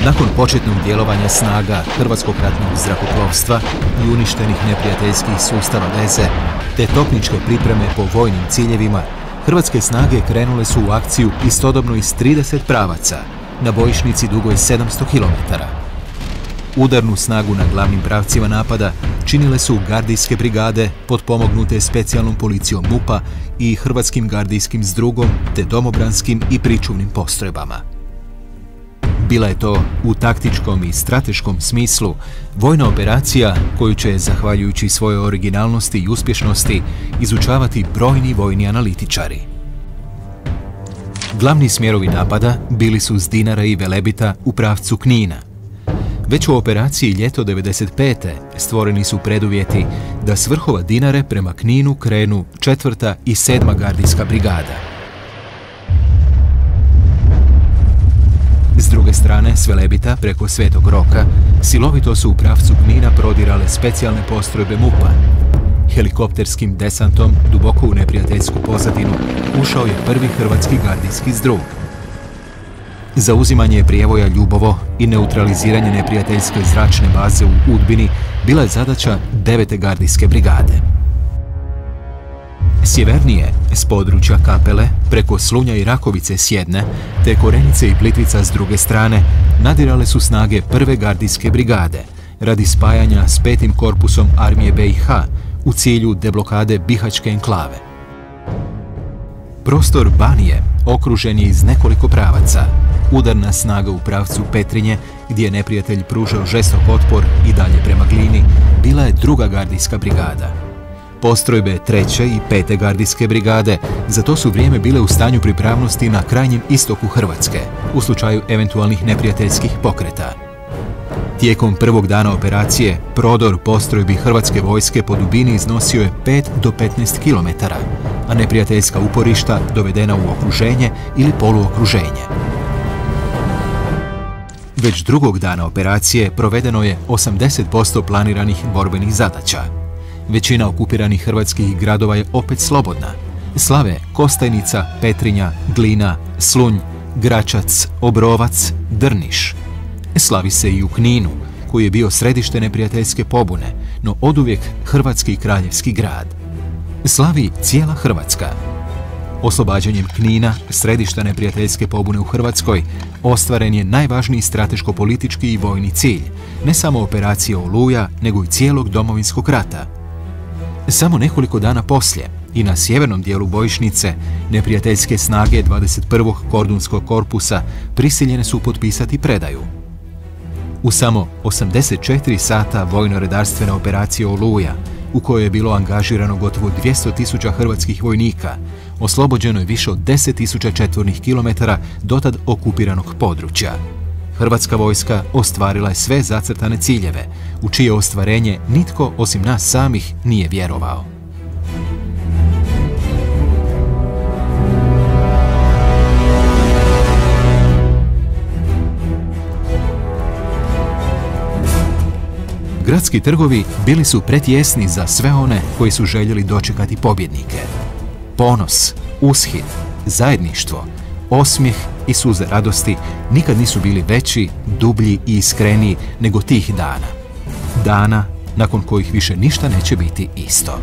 Nakon početnog djelovanja snaga Hrvatskog ratnog zrakoplovstva i uništenih neprijateljskih sustava veze, te topničke pripreme po vojnim ciljevima, hrvatske snage krenule su u akciju istodobno iz 30 pravaca na bojišnici dugoj 700 km. Udarnu snagu na glavnim pravcima napada činile su gardijske brigade potpomognute specijalnom policijom MUP-a i Hrvatskim gardijskim zdrugom te domobranskim i pričuvnim postrojbama. Bila je to u taktičkom i strateškom smislu vojna operacija koju će, zahvaljujući svojoj originalnosti i uspješnosti, izučavati brojni vojni analitičari. Glavni smjerovi napada bili su s Dinara i Velebita u pravcu Knina. Već u operaciji Ljeto 95. stvoreni su preduvjeti da s vrhova Dinare prema Kninu krenu 4. i 7. gardijska brigada. S druge strane, s Velebita preko Svetog Roka silovito su u pravcu Knina prodirale specijalne postrojbe MUP-a. Helikopterskim desantom duboko u neprijateljsku pozadinu ušao je prvi hrvatski gardijski zdrug. Zauzimanje prijevoja Ljubovo i neutraliziranje neprijateljske zračne baze u Udbini bila je zadaća 9. gardijske brigade. Sjevernije, s područja Kapele, preko Slunja i Rakovice s jedne, te Korenice i Plitvica s druge strane, nadirale su snage 1. gardijske brigade radi spajanja s 5. korpusom armije BiH u cilju deblokade Bihaćke enklave. Prostor Banije okružen je iz nekoliko pravaca. Udarna snaga u pravcu Petrinje, gdje je neprijatelj pružao žestok otpor i dalje prema Glini, bila je 2. gardijska brigada. Postrojbe 3. i 5. gardijske brigade za to su vrijeme bile u stanju pripravnosti na krajnjem istoku Hrvatske, u slučaju eventualnih neprijateljskih pokreta. Tijekom prvog dana operacije, prodor postrojbi hrvatske vojske po dubini iznosio je 5 do 15 km, a neprijateljska uporišta dovedena u okruženje ili poluokruženje. Već drugog dana operacije provedeno je 80% planiranih borbenih zadaća. Većina okupiranih hrvatskih gradova je opet slobodna. Slave Kostajnica, Petrinja, Glina, Slunj, Gračac, Obrovac, Drniš. Slavi se i u Kninu, koji je bio središte neprijateljske pobune, no oduvijek hrvatski kraljevski grad. Slavi cijela Hrvatska. Oslobađanjem Knina, središta neprijateljske pobune u Hrvatskoj, ostvaren je najvažniji strateško-politički i vojni cilj, ne samo operacije Oluja, nego i cijelog Domovinskog rata. Samo nekoliko dana poslije i na sjevernom dijelu bojišnice neprijateljske snage 21. kordunskog korpusa prisiljene su potpisati predaju. U samo 84 sata vojno-redarstvene operacije Oluja, u kojoj je bilo angažirano gotovo 200.000 hrvatskih vojnika, oslobođeno je više od 10.000 četvornih kilometara dotad okupiranog područja. Hrvatska vojska ostvarila je sve zacrtane ciljeve, u čije ostvarenje nitko osim nas samih nije vjerovao. Gradski trgovi bili su pretjesni za sve one koji su željeli dočekati pobjednike. Ponos, ushit, zajedništvo, osmijeh i suze radosti nikad nisu bili veći, dublji i iskreniji nego tih dana. Dana nakon kojih više ništa neće biti isto.